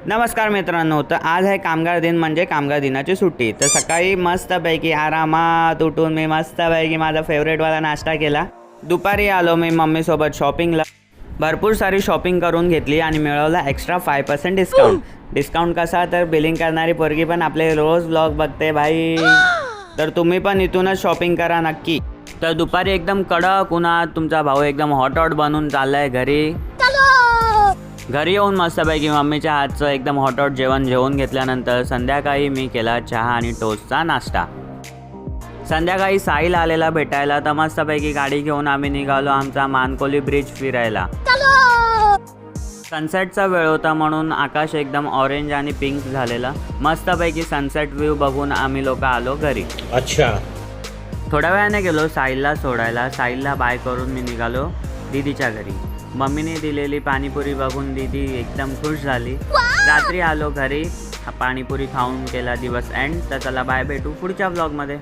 नमस्कार मित्रांनो, तर आज आहे कामगार दिन म्हणजे कामगार दिनाची सुट्टी। तर सकाळी मस्तपैकी आरामात उठून मी मस्तपैकी माझा फेवरेटवाला नाश्ता केला। दुपारी आलो मी मम्मीसोबत शॉपिंगला। भरपूर सारी शॉपिंग करून घेतली आणि मिळवला एक्स्ट्रा 5% डिस्काउंट कसा तर बिलिंग करणारी पोरगी पण आपले रोज व्लॉग बघते भाई। तर तुम्ही पण इथूनच शॉपिंग करा नक्की। तर दुपारी एकदम कडक उन्हात तुमचा भाऊ एकदम हॉट बनून चाललाय घरी येऊन मस्तपैकी मम्मीच्या हातचं एकदम हॉट जेवण जेवून घेतल्यानंतर संध्याकाळी मी केला चहा आणि टोस्टचा नाश्ता। संध्याकाळी साहिल आलेला भेटायला, तर मस्तपैकी गाडी घेऊन आम्ही निघालो आमचा मानकोली ब्रिज फिरायला। सनसेटचा वेळ होता म्हणून आकाश एकदम ऑरेंज आणि पिंक झालेला। मस्तपैकी सनसेट व्ह्यू बघून आम्ही लोक आलो घरी। अच्छा, थोड्या वेळाने गेलो साहिलला सोडायला। साहिलला बाय करून मी निघालो दीदीच्या घरी। मम्मीने दिलेली पाणीपुरी बघून दीदी एकदम खुश झाली। रात्री आलो घरी, पाणीपुरी खाऊन केला दिवस एंड। तर चला बाय, भेटू पुढच्या व्लॉगमध्ये।